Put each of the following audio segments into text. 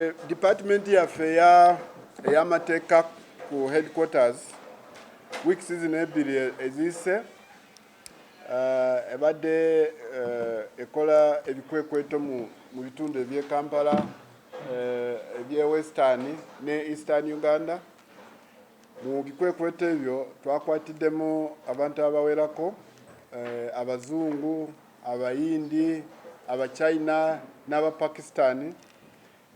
Department yaffe ey'amateeka ku headquarters weeks zino ebbiri eziyise ebadde ekola ebikwekweto mu bitundu eby'e Kampala, eby'e Western ne Eastern Uganda. Mu bikwekweto ebyo twakwatiddemu abantu abawerako, abazungu, abayindi, abachina n'abapakistani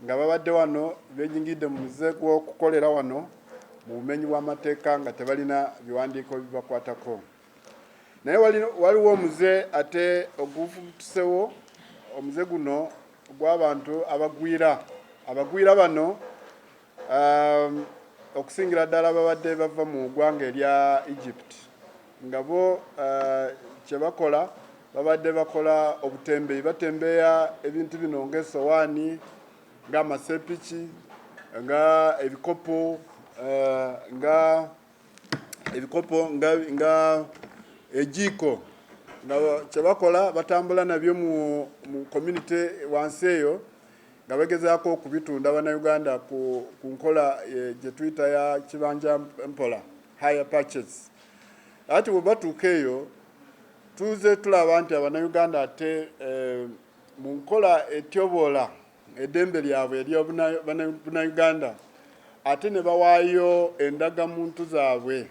nga babadde wano benyigidde mu muze gw'okukolera wano mu bumenyi bw'amateeka nga tebalina biwandiiko bibakwatako. Naye waliwo omuze ate ogufutusewo, omuze guno gw'abantu abagwira bano okusingira ddala babadde bava mu ggwanga erya Egypt nga bo kye bakola babadde bakola obutembeeyi, batembeeya ebintu bino ng'essowaani, ng'amasepiki, nga ebikopo, nga ejiiko, nga kye bakola batambula nabyo mu community wansi eyo nga bagezaako okubitunda Bannayuganda ku nkola gye tuyita ya kibanja mpola, hire purchase. Ati bwe batuuka eyo tuze tulaba nti Abannayuganda ate mu nkola etyoboola eddembe lyabwe ery'Abannayuganda ate ne bawaayo endagamuntu zaabwe,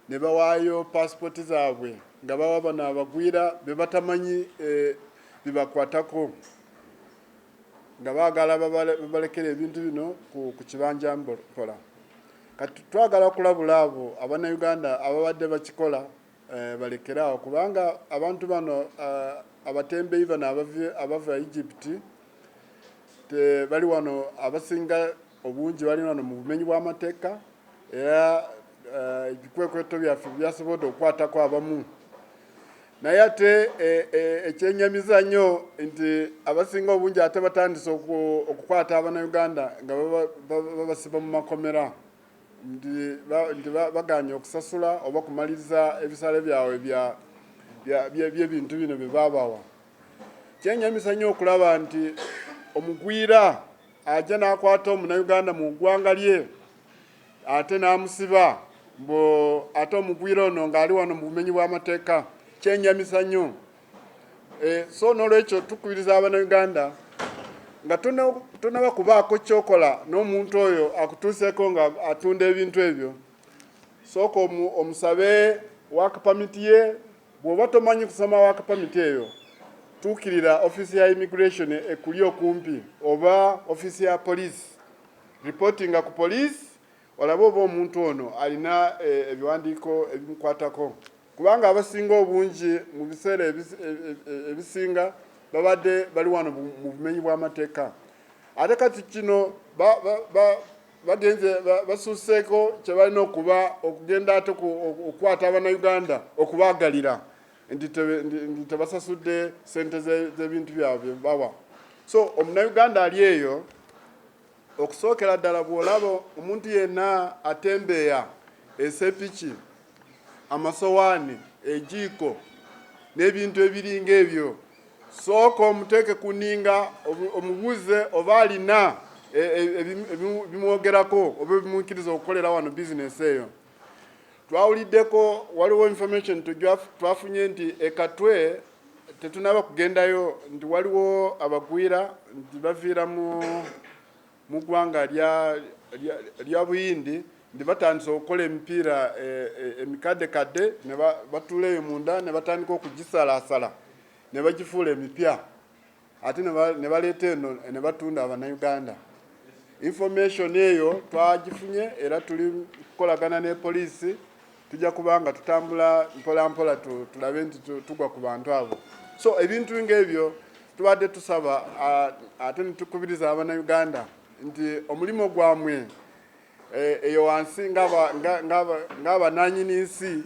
ne bawaayo paasipooti zaabwe nga bawa bano abagwira be batamanyi bibakwatako, nga baagala babalekera ebintu bino ku kibanja mpola. Kati twagala okulabula abo Abannayuganda ababadde bakikola balekerawo, kubanga abantu bano abatembeeyi bano abava Egypt bali wano, abasinga obungi bali wano mu bumenyi bw'amateeka, era ebikwekweto byaffe byasobodde okukwatako abamu. Naye ate ekyenyamiza nnyo nti abasinga obungi ate batandise okukwata Abannayuganda nga babasiba mu makomera nti baganye okusasula oba kumaliriza ebisale byabwe by'ebintu bino bye baabawa. Kyenyamisa nnyo okulaba nti omugwira ajja n'akwata Omunnayuganda mu ggwanga lye ate n'amusiba, ate omugwira ono ng'ali wano mu bumenyi bw'amateeka. Kyenyamisa nnyo. So n'olwekyo tukubiriza Abannayuganda nga tonaba kubaako ky'okola n'omuntu oyo akutuuseeko nga atunda ebintu ebyo, sooka omusabe work permit ye. Bw'oba tomanyi kusoma work permit eyo, tuukirira office ya immigration ekuli okumpi oba office ya police, reportinga ku police olabe oba omuntu ono alina ebiwandiiko ebimukwatako, kubanga abasinga obungi mu biseera ebisinga babadde bali wano mu bumenyi bw'amateeka. Ate kati kino bagenze basuuseeko kye balina okugenda ate okukwata Abannayuganda okubaagalira nti tebasasudde ssente z'ebintu byabwe bawa. So Omunnayuganda ali eyo, okusookera ddala bw'olaba omuntu yenna atembeeya esepiki, amasowaani, ejiiko n'ebintu ebiringa ebyo, sooka omuteeke ku nninga omubuuze oba alina ebimwogerako oba ebimukkiriza okukolera wano bizinesi eyo. Twawuliddeko waliwo information twafunye nti Katwe tetunaba kugendayo nti waliwo abagwira nti baviira mu ggwanga lya Buyindi nti batandise okukola emipiira emikaddekadde ne batuula eyo munda ne batandika okugisalaasala ne bagifuula emipya ate ne baleeta eno ne batunda Abannayuganda. Information eyo twagifunye era tuli kukolagana ne poliisi, tujja kuba nga tutambula mpola mpola tulabe nti tugwa ku bantu abo. So ebintu ng'ebyo tubadde tusaba ate ne tukubiriza Abannayuganda nti omulimu gwamwe eyo wansi ng'abanaanyini nsi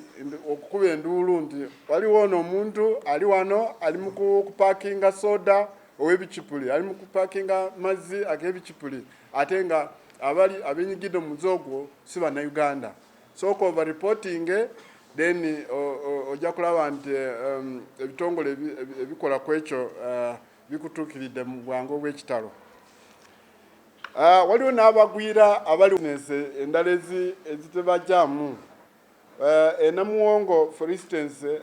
okukuba enduulu nti waliwo ono omuntu ali wano ali mu kupaakinga soda ow'ebicupuli, ali mu kupaakinga mazzi ag'ebicupuli ate nga abenyigidde mu muze ogwo si Bannayuganda. Sooka over reporting then ojja kulaba nti ebitongole ebikola ku ekyo bikutuukiridde mu bwangu obw'ekitalo. waliwo n'abagwira abali endala ezitebajjamu Namuwongo for instance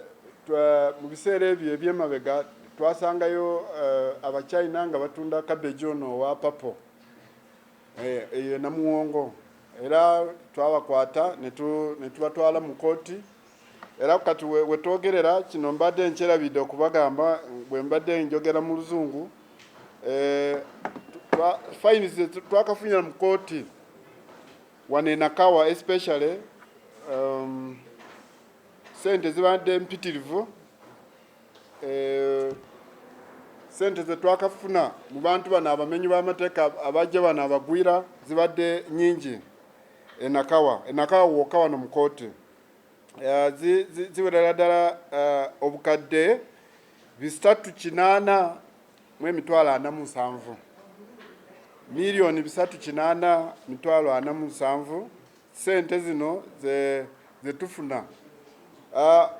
mu biseera ebyo ebyemabega twasangayo abachina nga batunda cabbage ono wa papo eyo Namuwongo era twabakwata ne tubatwala mu kooti era kati wetwogerera kino mbadde nkyerabidde okubagamba bwe mbadde njogera mu Luzungu fines twakafunyira mu kooti wane Nakawa especially sente zibadde mpitirivu sente ze twakafuna mu bantu bano abamenyi b'amateeka abajja bano abagwira zibadde nyingi Nakawa wokka wano mu kooti ziwerera ddala obukadde 3,847 miliyoni 3,847 sente zino ze tufuna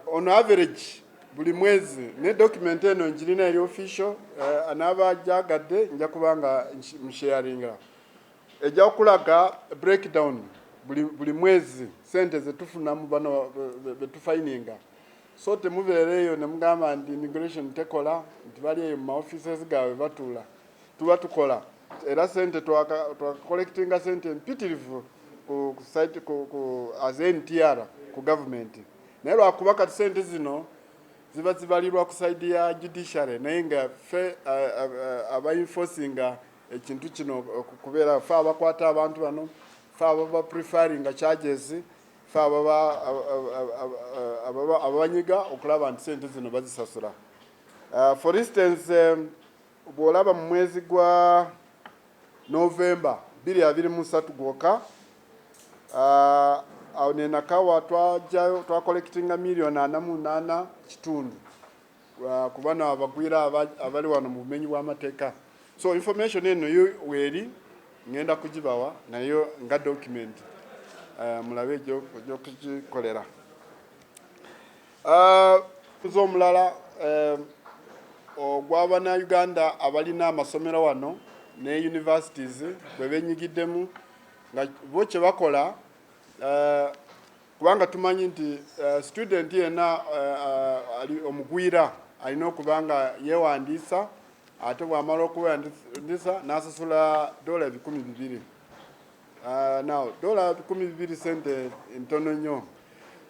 on average buli mwezi ne document eno njirina eri official anaba jagadde nja kubanga msharinga ejja okulaga breakdown buli mwezi sente ze tufuna mu bano betufininga so temubeereyo ne mugamba ndi immigration tekola nti bali eyo mu offices gawe batula tuba tukola era sente twa collectinga sente mpitirivu ku site ku as NTR ku government naye lwakuba kati sente zino ziba zibalirwa ku side ya judiciary naye nga fe aba-enforcinga ekintu kino kubeera fe abakwata abantu bano fe ababa preferring charges fe ababanyiga okulaba nti sente zino bazisasula for instance bw'olaba mu mwezi gwa November 2023 gwokka awo ne Nakawa twa collectinga miliyoni 48 kitundu ku bano abagwira abali wano mu bumenyi bw'amateeka so information eno yo weeri ngenda kugibawa nayo nga document mulabe gy'okugikolera omulala ogw'Abannayuganda abalina amasomero wano ne universities bwe benyigiddemu nga bo kye bakola kubanga tumanyi nti student yena ali omugwira alina okubanga yewandiisa ate bw'amala okuwandiisa n'asasula $200,000 now $200,000 sente ntono nnyo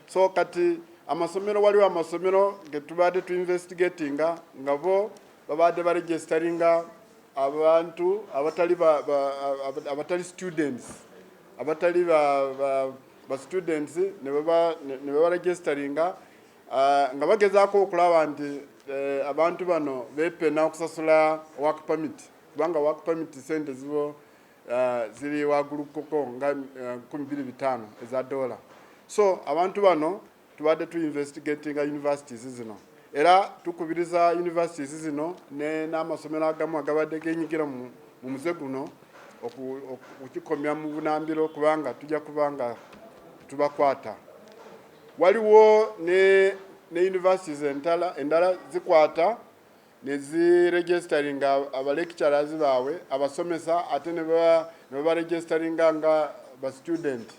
so kati amasomero waliwo amasomero ge tubadde tuinvestigatinga nga bo babadde baregisteringa abantu abatali students abatali ba students ne baba registeringa nga bagezaako okulaba nti abantu bano bepena okusasula work permit kubanga work permit sente zibo ziri waggulu koko nga $2,500 eza dola so abantu bano tubadde tuinvestigatinga universities zino era tukubiriza universities zino n'amasomero agamu agabadde genyigira mu muze guno okukikomya mu bunambiro kubanga tujja kubanga tubakwata waliwo ne universities endala zikwata ne ziregisteringa abalecturers baabwe abasomesa ate ne baregisteringa nga ba student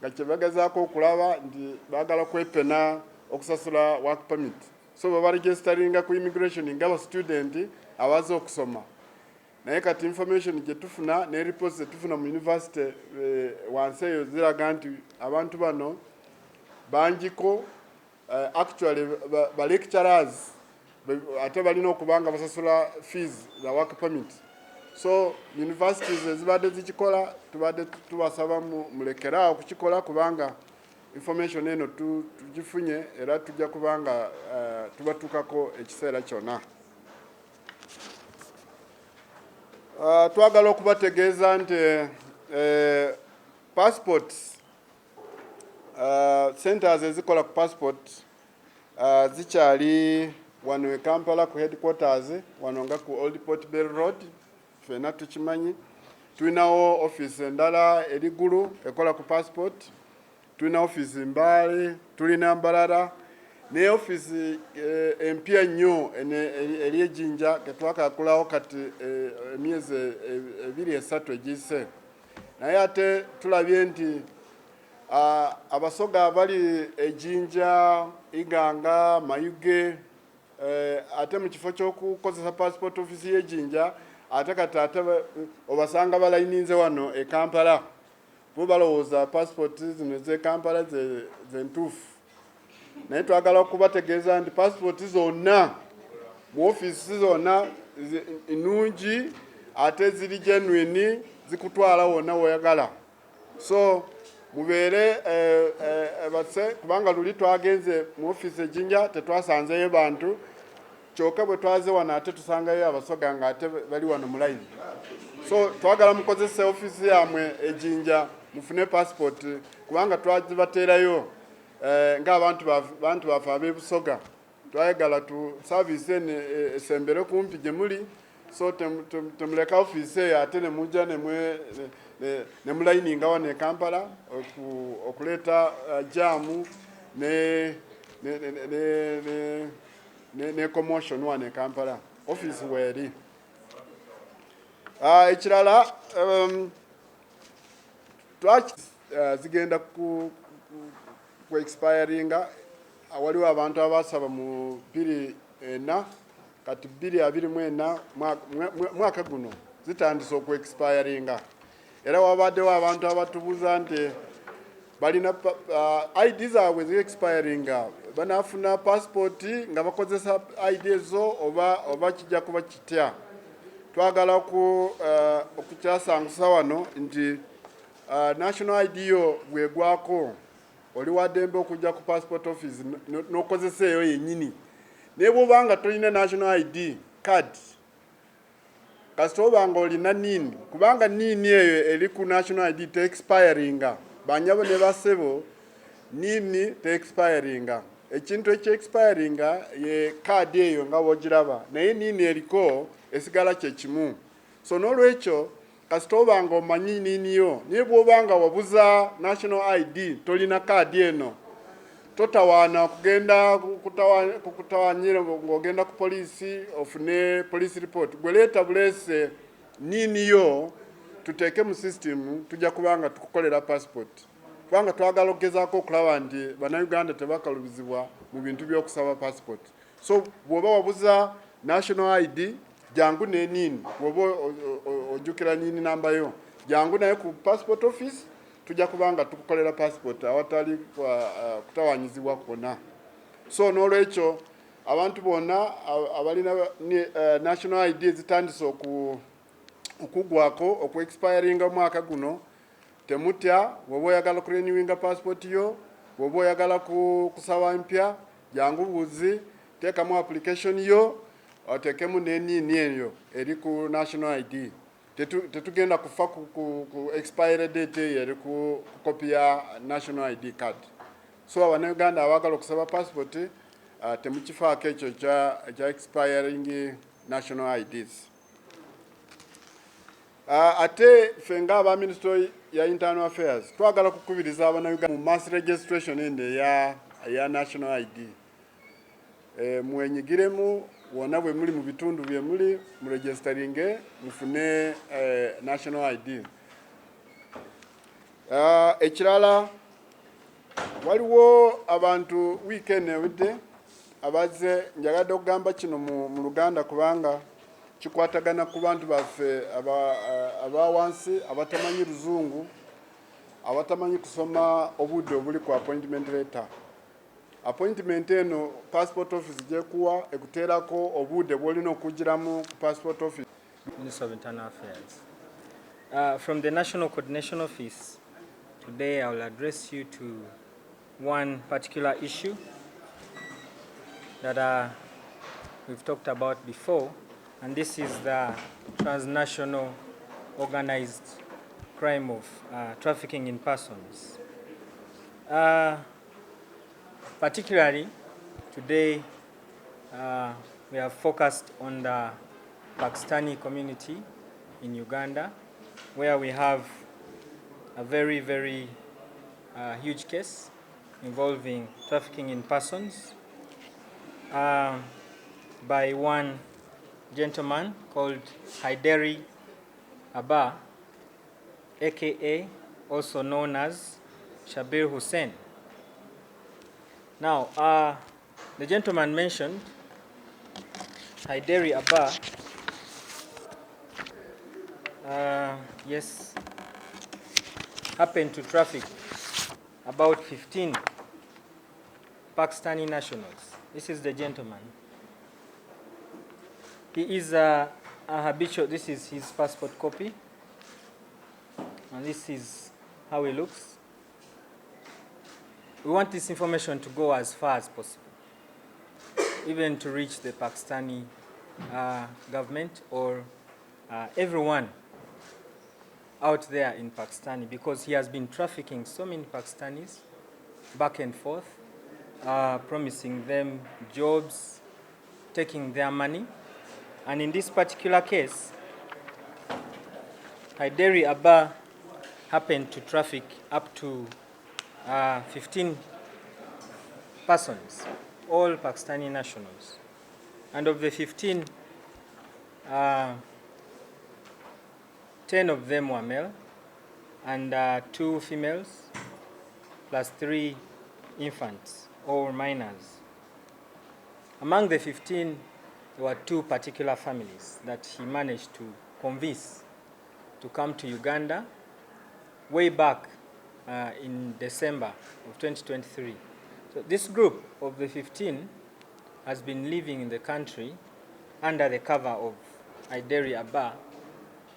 nga kyebagezaako okulaba nti baagala kwepena okusasula work permit so babaregisteringa ku immigration nga ba student abaza okusoma naye kati information gye tufuna ne reports ze tufuna mu university wansi eyo ziraga nti abantu bano bangiko actually ba lecturers ate balina okubanga basasula fees za work permit so universities ezibadde zikikola tubadde tubasaba mulekeraawo kukikola kubanga information eno tugifunye era tujja kubanga tubatukako ekiseera kyonna twagala okubategeeza nti passports centers ezikola ku passport zikyali wano e Kampala ku headquarters wano nga ku Old Port Bell Road fena tukimanyi tulinawo office endala erigulu ekola ku passport tulina office Mbale tulina Mbarara ne office empya nnyo eri ejjinja ketwakakulawo kati emyezi 2-3 egiyise, naye ate tulabye nti abasoga abali ejjinja, Iganga, Mayuge, ate mu kifo ky'okukozesa passport office y'ejjinja ate kati obasanga balayininze wano e Kampala, bo balowooza passport zino ez'e Kampala ze ntuufu. Naye twagala okubategeeza nti passport zonna mu office zonna nnungi ate ziri genuine, zikutwala wonna woyagala. So mubeere base, kubanga luli twagenze mu office ejjinja tetwasanzeyo bantu, kyokka bwe twaze wano ate tusangayo abasoga nga ate bali wano mu line. So twagala mukozese office yamwe ejjinja mufune passport, kubanga twazibateerayo ng'abantu baffe ab'ebusoga. Twayagala tu service esembere kumpi gye muli, so temuleka office eyo ate ne mujja ne mulayininga wano e Kampala okuleeta jaamu ne commotion wano e Kampala. Office weeri. Ekirala zigenda ku expiringa, waliwo abantu abasaba mu 2024 kati 2024 mwaka guno zitandise oku expiringa, era wabaddewo abantu abatubuuza nti balina ID zaabwe zi expiringa, banafuna passport nga bakozesa ID ezo oba kijja kuba kitya. Twagala okukyasangusa wano nti national ID yo bwegwako oli waddembe okujja ku passport office n'okozesa eyo yennyini. Naye bw'obanga tolina national ID card, kasita obanga olina NIN, kubanga NIN eyo eri ku national ID te expiringa, banyabo ne basebo NIN te expiringa. Ekintu ekye expiringa ye card eyo nga bw'ogiraba, naye NIN eriko esigala kye kimu. So n'olwekyo kasita obanga omanyi NIN yo, naye bw'obanga wabuza national ID tolina card eno, totawaana kugenda kukutawanyira ng'ogenda ku poliisi ofune police report. Gwe leeta buleese NIN yo tuteeke mu system, tujja kubanga tukukolera passport. Kubanga twagala okugezaako okulaba nti bannayuganda tebakalubizibwa mu bintu by'okusaba passport. So bw'oba wabuza national ID, jangu ne NIN, bw'oba ojjukira NIN namba yo, jangu naye ku passport office, tujja kubanga tukukolera passport awatali kutawanyizibwa kwonna. So n'olwekyo abantu bonna abalina national ID zitandise okugwako oku expiringa omwaka guno, temutya. Bw'oba oyagala kurenewinga passport yo, bw'oba oyagala kusaba mpya, jangu buuzi, teekamu application yo, oteekemu ne NIN eyo eri ku national ID. Tetugenda kufa ku expire date eyo eri ku copy ya national ID card. So abannayuganda abagala okusaba passport temukifaako ekyo kya expiring national IDs. Ate ffe ng'aba Ministry ya Internal Affairs twagala kukubiriza abannayuganda mu mass registration ende ya national ID. Mwenyigiremu wonna bwe muli mu bitundu bye muli, mu registeringe mufune national ID. Ekirala, waliwo abantu weekend ewedde abazze, njagadde okugamba kino mu Luganda kubanga kikwatagana ku bantu baffe abawansi abatamanyi Luzungu, abatamanyi kusoma obudde obuli ku appointment letter. Appointment eno passport office gyekuwa ekuteerako obudde bw'olina okugiramu ku passport office. Minister of Internal Affairs. From the National Coordination Office, today I will address you to one particular issue that we've talked about before, and this is the transnational organized crime of trafficking in persons. Particularly, today we have focused on the Pakistani community in Uganda, where we have a very, very huge case involving trafficking in persons by one gentleman called Haideri Abba, aka also known as Shabir Hussain. Now, the gentleman mentioned, Haideri Abba, yes, happened to traffic about 15 Pakistani nationals. This is the gentleman. He is a habitual, this is his passport copy, and this is how he looks. We want this information to go as far as possible, even to reach the Pakistani government or everyone out there in Pakistan, because he has been trafficking so many Pakistanis back and forth, promising them jobs, taking their money. And in this particular case, Haideri Abba happened to traffic up to 15 persons, all Pakistani nationals. And of the 15, 10 of them were male, and 2 females, plus 3 infants or minors. Among the 15, there were 2 particular families that he managed to convince to come to Uganda way back in December of 2023. So this group of the 15 has been living in the country under the cover of Haideri Abba.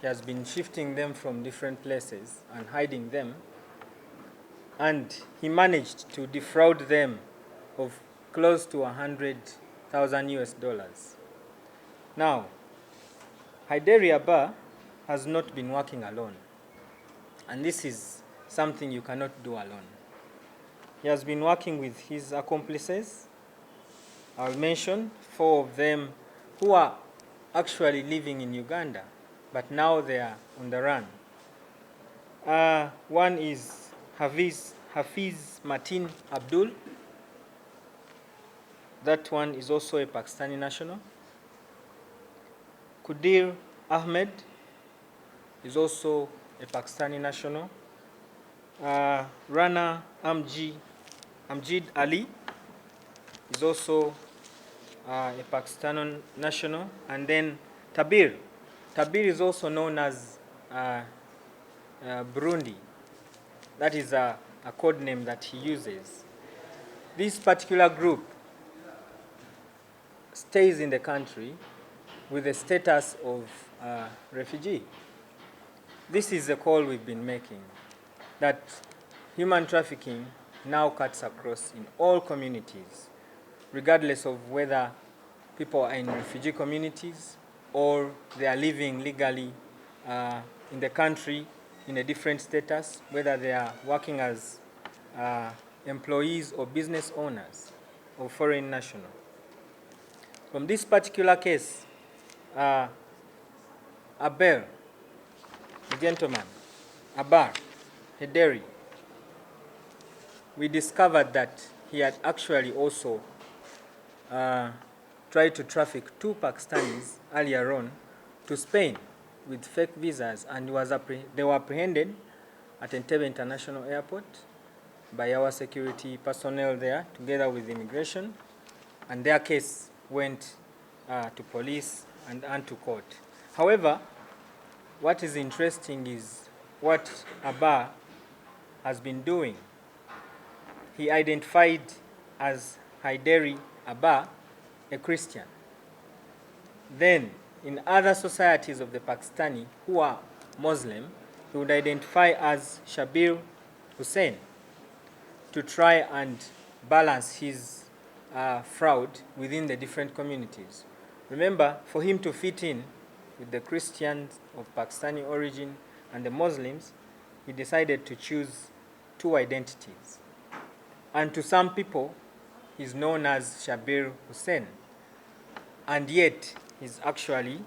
He has been shifting them from different places and hiding them. And he managed to defraud them of close to 100,000 US dollars. Now, Haideri Abba has not been working alone. And this is something you cannot do alone. He has been working with his accomplices. I'll mention 4 of them who are actually living in Uganda, but now they are on the run. One is Hafiz Mateen Abdul. That one is also a Pakistani national. Kudir Ahmed is also a Pakistani national. Rana Amjid Ali is also a Pakistani national. And then Tabir is also known as Burundi. That is a code name that he uses. This particular group stays in the country with the status of refugee. This is the call we've been making, that human trafficking now cuts across in all communities, regardless of whether people are in refugee communities or they are living legally in the country in a different status, whether they are working as employees or business owners or foreign national. From this particular case, Abel, the gentleman, Abba Haideri, we discovered that he had actually also tried to traffic 2 Pakistanis earlier on to Spain with fake visas, and they were apprehended at Entebbe International Airport by our security personnel there, together with immigration, and their case went to police and to court. However, what is interesting is what Abba has been doing. He identified as Haideri Abba a Christian. Then, in other societies of the Pakistani who are Muslim, he would identify as Shabir Hussain to try and balance his fraud within the different communities. Remember, for him to fit in with the Christians of Pakistani origin and the Muslims, he decided to choose 2 identities. And to some people, he's known as Shabir Hussain, and yet he's actually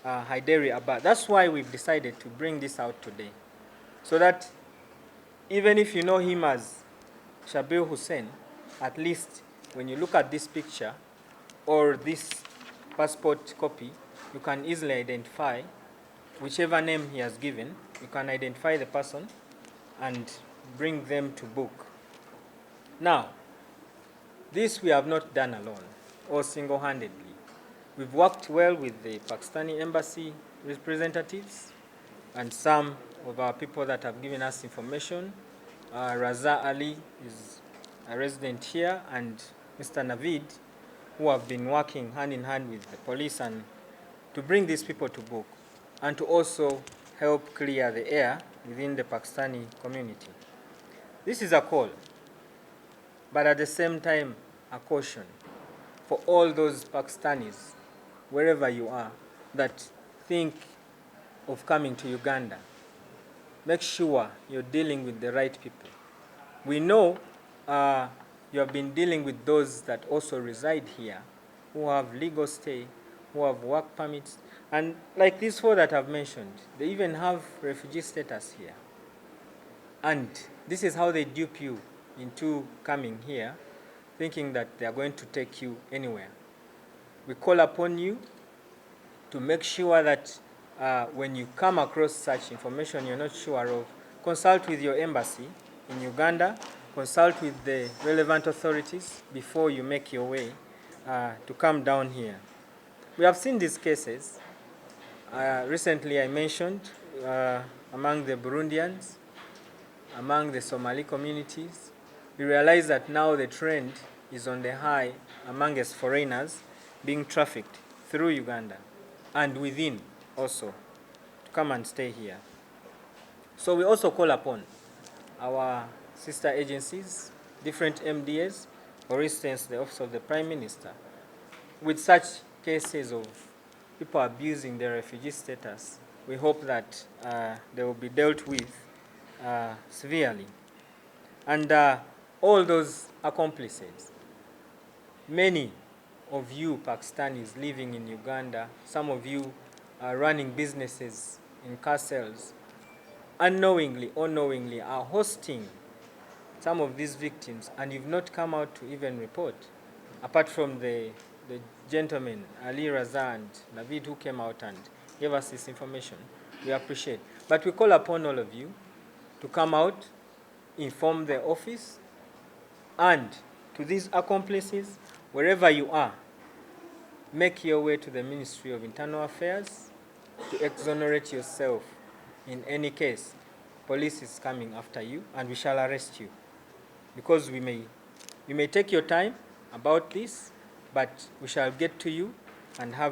Haideri Abba. That's why we've decided to bring this out today, so that even if you know him as Shabir Hussain, at least when you look at this picture, or this passport copy, you can easily identify whichever name he has given. You can identify the person and bring them to book. Now, this we have not done alone or single-handedly. We've worked well with the Pakistani embassy representatives and some of our people that have given us information. Raza Ali is a resident here, and Mr. Navid, who have been working hand in hand with the police and to bring these people to book and to also help clear the air within the Pakistani community. This is a call, but at the same time, a caution for all those Pakistanis, wherever you are, that think of coming to Uganda. Make sure you're dealing with the right people. We know you have been dealing with those that also reside here, who have legal stay, who have work permits, and like these four that I've mentioned, they even have refugee status here. And this is how they dupe you into coming here, thinking that they are going to take you anywhere. We call upon you to make sure that when you come across such information you're not sure of, consult with your embassy in Uganda, consult with the relevant authorities before you make your way to come down here. We have seen these cases. Recently I mentioned among the Burundians, among the Somali communities. We realize that now the trend is on the high amongst foreigners being trafficked through Uganda and within also to come and stay here. So we also call upon our sister agencies, different MDAs, for instance, the Office of the Prime Minister, with such cases of people abusing their refugee status. We hope that they will be dealt with severely. And all those accomplices, many of you Pakistanis living in Uganda, some of you are running businesses in castles, unknowingly or knowingly are hosting some of these victims, and you've not come out to even report, apart from the gentlemen, Ali Raza and Navid, who came out and gave us this information. We appreciate. But we call upon all of you to come out, inform the office, and to these accomplices, wherever you are, make your way to the Ministry of Internal Affairs to exonerate yourself. In any case, police is coming after you and we shall arrest you. Because you may take your time about this, but we shall get to you and have